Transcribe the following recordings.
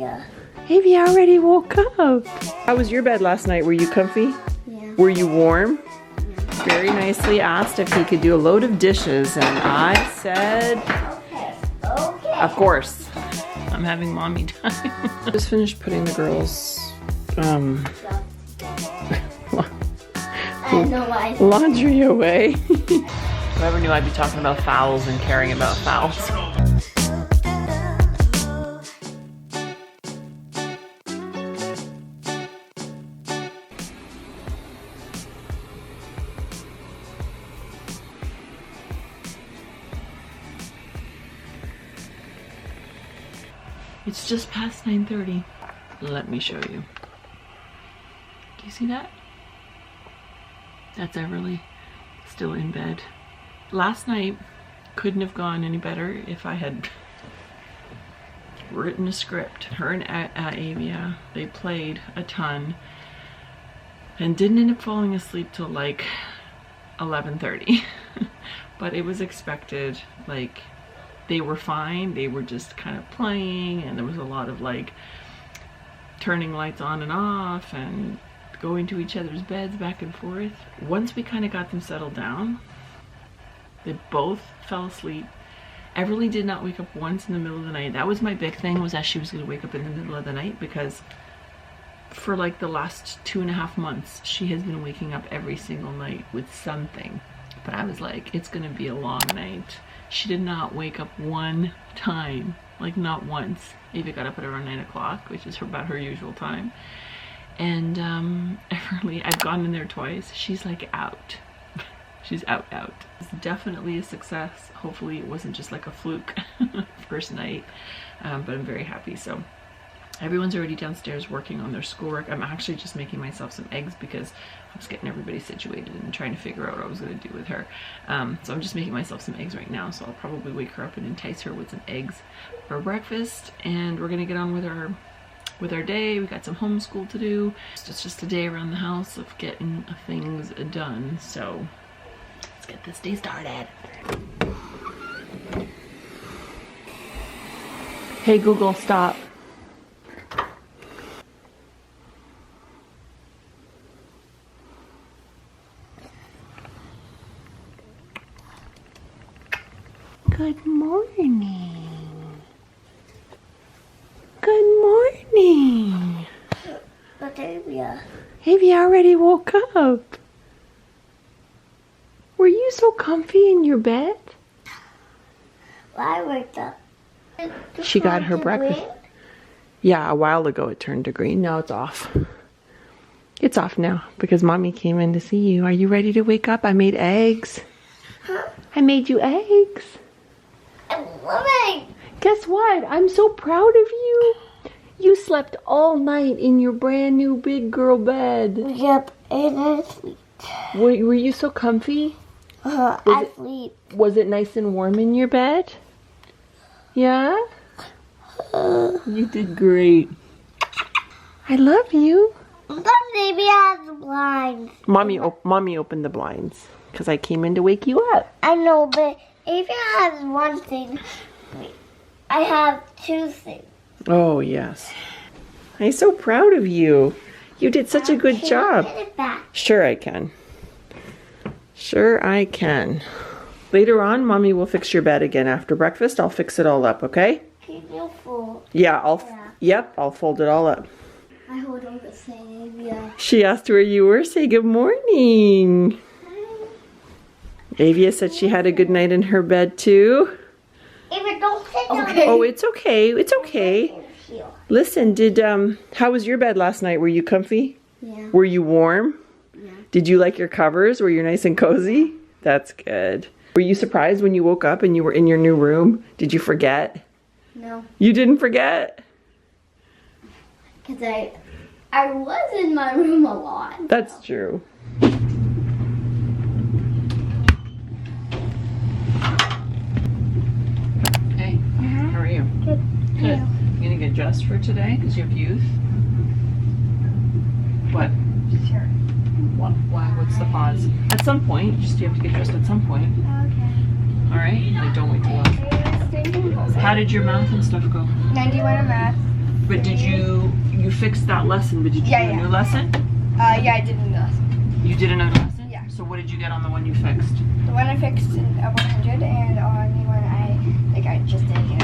Avia. Avia already woke up. How was your bed last night? Were you comfy? Yeah. Were you warm? Very nicely asked if he could do a load of dishes, and I said, Okay. Okay. of course. I'm having mommy time. Just finished putting the girls' I know why. laundry away. Whoever knew I'd be talking about fowls and caring about fowls. It's just past 9:30. Let me show you. Do you see that? That's Everly, still in bed. Last night couldn't have gone any better if I had written a script. Her and Avia, they played a ton and didn't end up falling asleep till like 11:30. But it was expected. Like, they were fine. They were just kind of playing, and there was a lot of like turning lights on and off and going to each other's beds back and forth. Once we kind of got them settled down, they both fell asleep. Everly did not wake up once in the middle of the night. That was my big thing, was that she was going to wake up in the middle of the night, because for like the last 2.5 months, she has been waking up every single night with something. But I was like, it's going to be a long night. She did not wake up one time, like not once. Ava got up at around 9 o'clock, which is about her usual time. And Everly, I've gone in there twice. She's like out. She's out. It's definitely a success. Hopefully it wasn't just like a fluke first night, but I'm very happy. So everyone's already downstairs working on their schoolwork. I'm actually just making myself some eggs because I was getting everybody situated and trying to figure out what I was going to do with her. So I'm just making myself some eggs right now. So I'll probably wake her up and entice her with some eggs for breakfast, and we're going to get on with our day. We got some homeschool to do. It's just a day around the house of getting things done. So let's get this day started. Hey Google, stop. Good morning. Good morning. But Avia. Avia already woke up. Were you so comfy in your bed? Well, I waked up. She got her breakfast. Yeah, a while ago it turned to green. Now it's off. It's off now because Mommy came in to see you. Are you ready to wake up? I made eggs. Huh? I made you eggs. I'm loving. Guess what? I'm so proud of you. You slept all night in your brand new big girl bed. Yep, and I sleep. Were you so comfy? I sleep. Was it nice and warm in your bed? Yeah? You did great. I love you. But maybe I have the blinds. Mommy opened the blinds because I came in to wake you up. I know, but Avia has one thing. I have two things. Oh, yes. I'm so proud of you. You did such a good job. Can I put it back? Sure I can. Sure I can. Later on, Mommy will fix your bed again after breakfast. I'll fix it all up, okay? Can you fold? Yeah, Yep, I'll fold it all up. I hold on to say Avia. She asked where you were. Say good morning. Avia said she had a good night in her bed too. Avia, don't sit down. Okay. Oh, it's okay. It's okay. Listen, how was your bed last night? Were you comfy? Yeah. Were you warm? Yeah. Did you like your covers? Were you nice and cozy? That's good. Were you surprised when you woke up and you were in your new room? Did you forget? No. You didn't forget? Because I was in my room a lot. That's true. Hey, how are you? Good. Good. You gonna get dressed for today because you have youth? What? Sure. What? Why? What's the pause? At some point, you have to get dressed at some point. Okay. All right? Like, don't wait too long. How did your math and stuff go? 91 in math. But did you fixed that lesson, but did you do a new lesson? Yeah, I did a new lesson. You did another lesson? Yeah. So what did you get on the one you fixed? The one I fixed in 100, and on the one I just did here.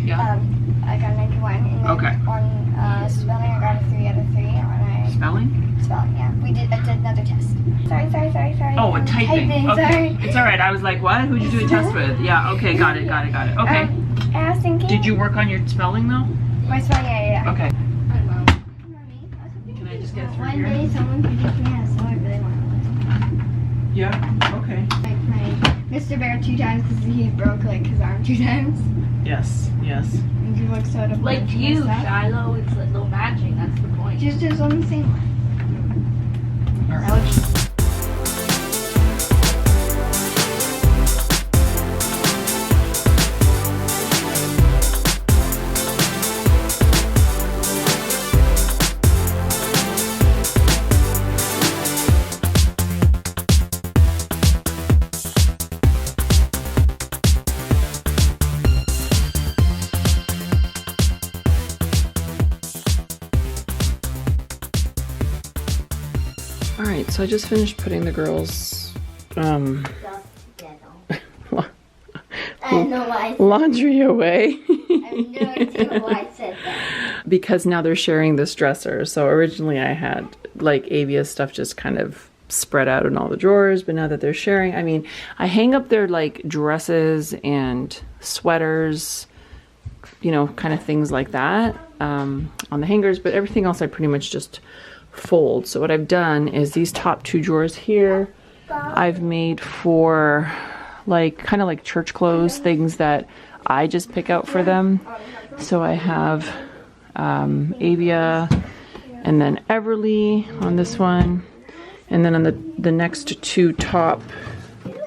Yeah. I got 91. And then Okay. on spelling, I got a 3 out of 3. Spelling? Spelling, yeah. I did another test. Sorry. Oh, a typing. Okay. Sorry. It's all right. I was like, what? Who'd you do a test with? Yeah. Okay. Got it. Okay. I was thinking. Did you work on your spelling though? My spelling, yeah. Okay. Can I just get through One here? day someone could teach me how to sew. I really want to learn. Yeah. Okay. Like my Mr. Bear 2 times because he broke like his arm 2 times. Yes. And he looks sort of Like you, Shiloh, it's like no matching, that's the point. Just on the same one. All right. Alright, so I just finished putting the girls' I know why. laundry away. I have no idea why I said that. Because now they're sharing this dresser. So originally I had like Avia's stuff just kind of spread out in all the drawers, but now that they're sharing, I mean, I hang up their like dresses and sweaters, you know, kind of things like that on the hangers, but everything else I pretty much just fold. So what I've done is these top 2 drawers here I've made for like kind of like church clothes, things that I just pick out for them. So I have Avia and then Everly on this one, and then on the next 2 top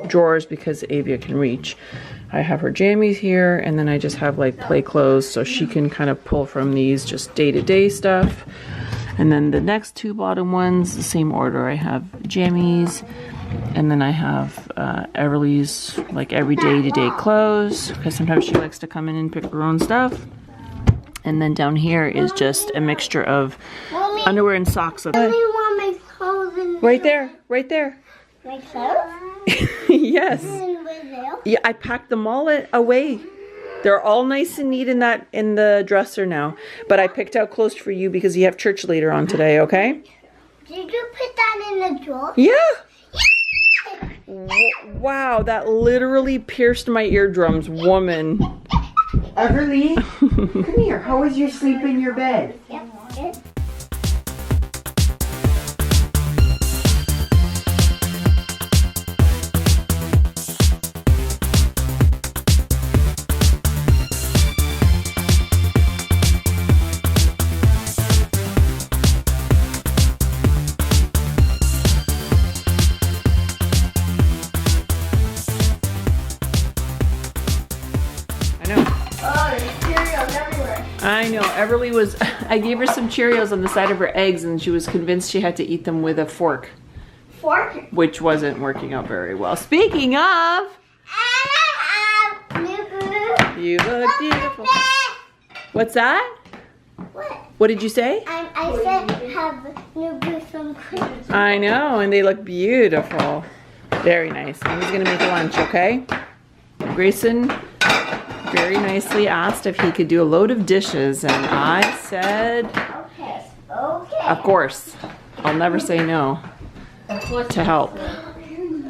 drawers, because Avia can reach, I have her jammies here, and then I just have like play clothes so she can kind of pull from these just day-to-day stuff. And then the next 2 bottom ones, the same order. I have jammies, and then I have Everly's like every day-to-day clothes, because sometimes she likes to come in and pick her own stuff. And then down here is just a mixture of underwear and socks. I only want my clothes in Right there. my clothes. Yes. And with them. Yeah, I packed them all away. They're all nice and neat in the dresser now. But I picked out clothes for you because you have church later on today, okay? Did you put that in the drawer? Yeah. Wow, that literally pierced my eardrums, woman. Everly, come here. How was your sleep in your bed? Yep. Good. I know, Everly was, I gave her some Cheerios on the side of her eggs and she was convinced she had to eat them with a fork. Fork? Which wasn't working out very well. Speaking of, you look beautiful. What's that? What? What did you say? I said have new boots from Christmas. I know, and they look beautiful. Very nice. Mommy's gonna make lunch, okay? Grayson very nicely asked if he could do a load of dishes, and I said, Okay. of course. I'll never say no to help.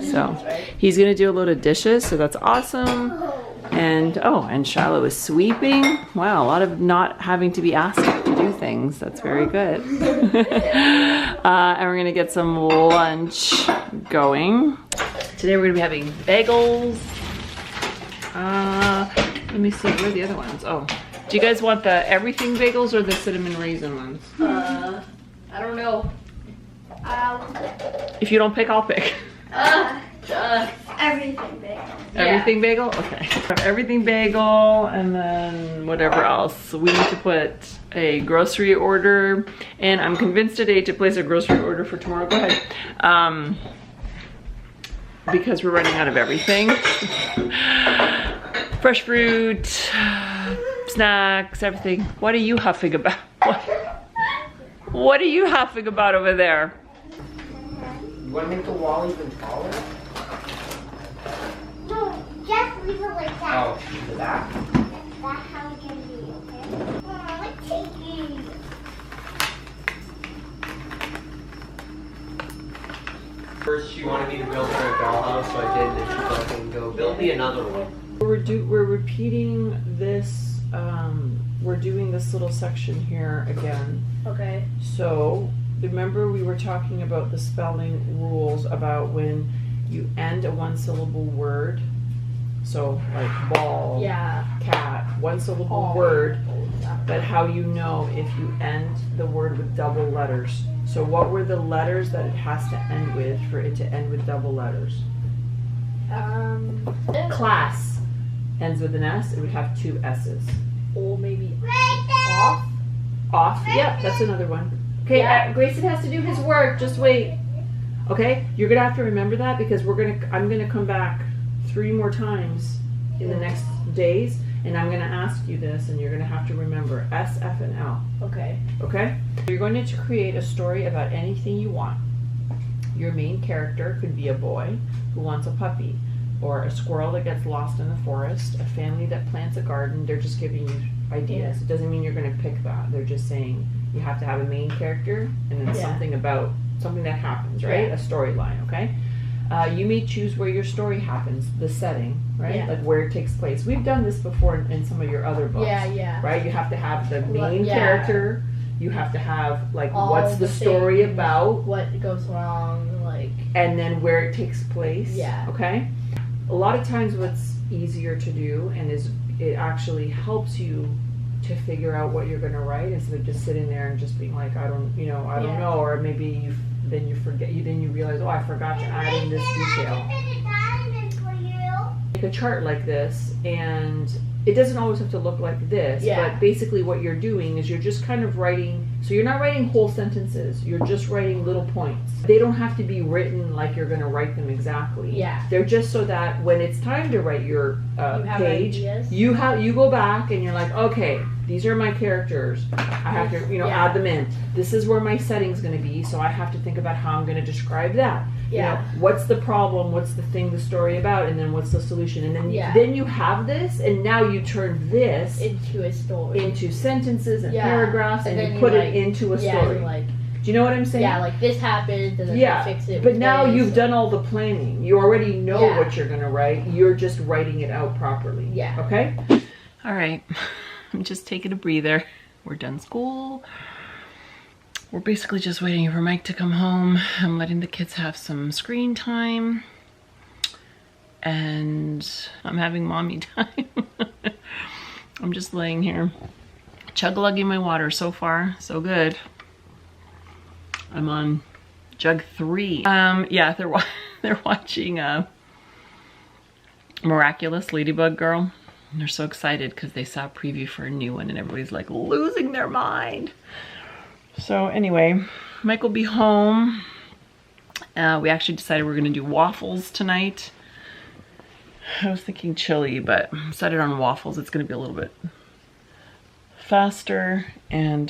So he's gonna do a load of dishes, so that's awesome. And and Shiloh is sweeping. Wow, a lot of not having to be asked to do things. That's very good. And we're gonna get some lunch going. Today we're gonna be having bagels. Let me see, where are the other ones? Oh, do you guys want the everything bagels or the cinnamon raisin ones? I don't know. If you don't pick, I'll pick. Everything big. Everything bagel? Okay. Everything bagel, and then whatever else. We need to put a grocery order, and I'm convinced today to place a grocery order for tomorrow. Go ahead. Because we're running out of everything. Fresh fruit, snacks, everything. What are you huffing about? What are you huffing about over there? You want to make the wall even taller? No, just leave it like that. Oh, to the back? That's how it can be, okay? Oh, it's shaking. First, she wanted me to build her a dollhouse, so I did, and then she thought I can go build me another one. We're repeating this, we're doing this little section here again. Okay. So, remember we were talking about the spelling rules about when you end a one-syllable word. So, like ball, Yeah. cat, one-syllable Oh. word, but how you know if you end the word with double letters. So what were the letters that it has to end with for it to end with double letters? Class ends with an S, it would have two S's. Or maybe Right Off, yep, that's another one. Okay, Yeah. Grayson has to do his work, just wait. Okay, you're gonna have to remember that because I'm gonna come back 3 more times in the next days, and I'm gonna ask you this, and you're gonna have to remember S, F, and L. Okay. Okay? You're going to create a story about anything you want. Your main character could be a boy who wants a puppy, or a squirrel that gets lost in the forest, a family that plants a garden. They're just giving you ideas. It doesn't mean you're going to pick that. They're just saying you have to have a main character and then something about something that happens, right? Yeah. A storyline, okay? You may choose where your story happens, the setting, right? Yeah. Like where it takes place. We've done this before in some of your other books. Yeah. Right? You have to have the main Yeah. character. You have to have, like, All what's the the story things. about, What goes wrong, like. and then where it takes place. Yeah. Okay? A lot of times what's easier to do and it actually helps you to figure out what you're going to write instead of just sitting there and just being like, I don't Yeah. know, or maybe then you forget, then you realize, oh, I forgot to add in this detail. Make a chart like this, and it doesn't always have to look like this, Yeah. but basically what you're doing is you're just kind of writing, so you're not writing whole sentences, you're just writing little points. They don't have to be written like you're going to write them exactly. Yeah. They're just so that when it's time to write your You have page, ideas. you go back and you're like, okay, these are my characters. I have to, Yeah. add them in. This is where my setting's going to be, so I have to think about how I'm going to describe that. Yeah. What's the problem? What's the thing, the story about? And then what's the solution? And then then you have this, and now you turn this Into a story. into sentences and Yeah. paragraphs, and then you put it like- into a Yeah, story. and like, Do you know what I'm saying? yeah, like this happened, and then Yeah, we fix it. but with now this. you've done all the planning. You already know Yeah. what you're going to write. You're just writing it out properly. Yeah. Okay? All right. I'm just taking a breather. We're done school. We're basically just waiting for Mike to come home. I'm letting the kids have some screen time. And I'm having mommy time. I'm just laying here, chug-lugging my water. So far, so good. I'm on jug 3. Yeah, they're watching Miraculous Ladybug Girl. And they're so excited because they saw a preview for a new one and everybody's like losing their mind. So anyway, Mike will be home. We actually decided we're gonna do waffles tonight. I was thinking chili, but set it on waffles. It's gonna be a little bit faster, and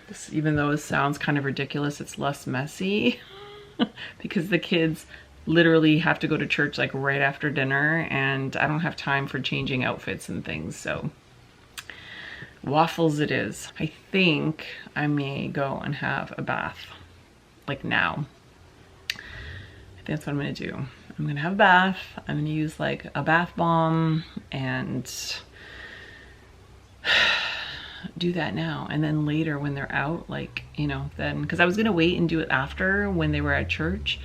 this, even though it sounds kind of ridiculous, it's less messy because the kids literally have to go to church like right after dinner, and I don't have time for changing outfits and things, so waffles it is. I think I may go and have a bath, like now. I think that's what I'm gonna do. I'm gonna have a bath. I'm gonna use like a bath bomb and do that now. And then later when they're out, like, then, because I was gonna wait and do it after when they were at church,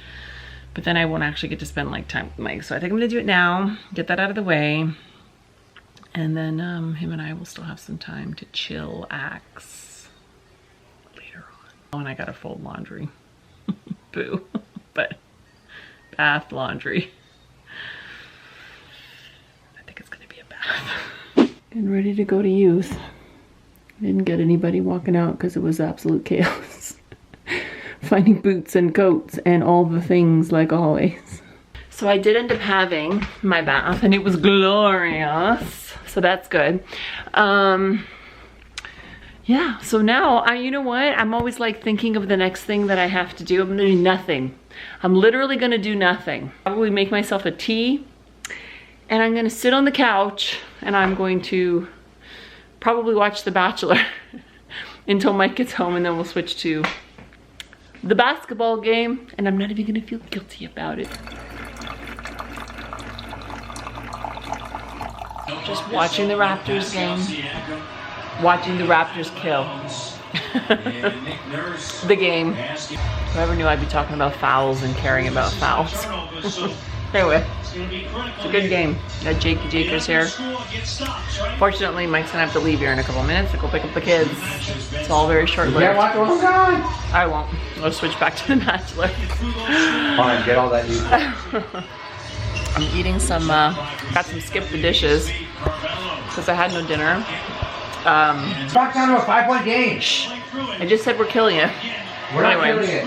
but then I won't actually get to spend like time with Mike. So I think I'm gonna do it now, get that out of the way. And then him and I will still have some time to chillax later on. Oh, and I gotta fold laundry. Boo. But bath laundry. I think it's gonna be a bath. Getting ready to go to youth. Didn't get anybody walking out because it was absolute chaos. Finding boots and coats and all the things like always. So I did end up having my bath and it was glorious. So that's good. Yeah, so now, you know what? I'm always like thinking of the next thing that I have to do. I'm gonna do nothing. I'm literally gonna do nothing. Probably make myself a tea, and I'm gonna sit on the couch, and I'm going to probably watch The Bachelor until Mike gets home, and then we'll switch to the basketball game, and I'm not even gonna feel guilty about it. Just watching the Raptors game, watching the Raptors kill the game. Whoever knew I'd be talking about fouls and caring about fouls. Anyway, it's a good game. Got Jakey Jakers here. Fortunately, Mike's gonna have to leave here in a couple minutes to go pick up the kids. It's all very short-lived. I won't. I'll switch back to The Bachelor. Fine, get all that you. I'm eating some, got some skip the dishes because I had no dinner. Back down to a 5-point game. I just said we're killing it. We're not killing it.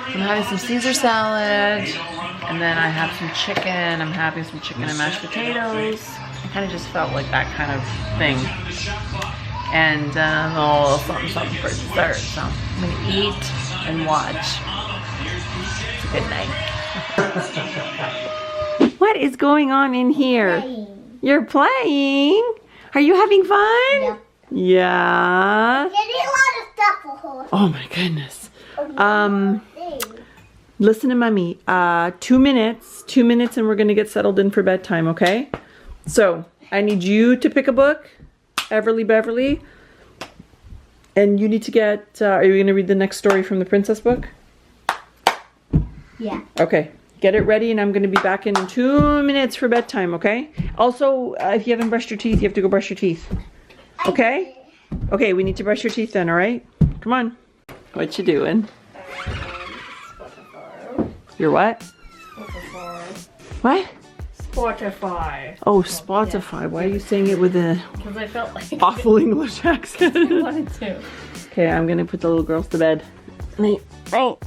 I'm having some Caesar salad, and then I have some chicken. I'm having some chicken and mashed potatoes. I kind of just felt like that kind of thing. And oh, something for dessert. So I'm gonna eat and watch. It's a good night. What is going on in here? Playing. You're playing? Are you having fun? Yeah. Yeah. Getting a lot of stuff for her. Oh my goodness. Listen to mommy. 2 minutes. 2 minutes and we're gonna get settled in for bedtime, okay? So I need you to pick a book, Everly Beverly. And you need to get, are you gonna read the next story from the princess book? Yeah. Okay. Get it ready and I'm gonna be back in 2 minutes for bedtime, okay? Also, if you haven't brushed your teeth, you have to go brush your teeth. Okay? Okay, we need to brush your teeth then, all right? Come on. What you doing? You're what? What? Spotify. Oh, Spotify. Why are you saying it with a Because I felt like awful English accent? I wanted to. Okay, I'm gonna put the little girls to bed. Oh.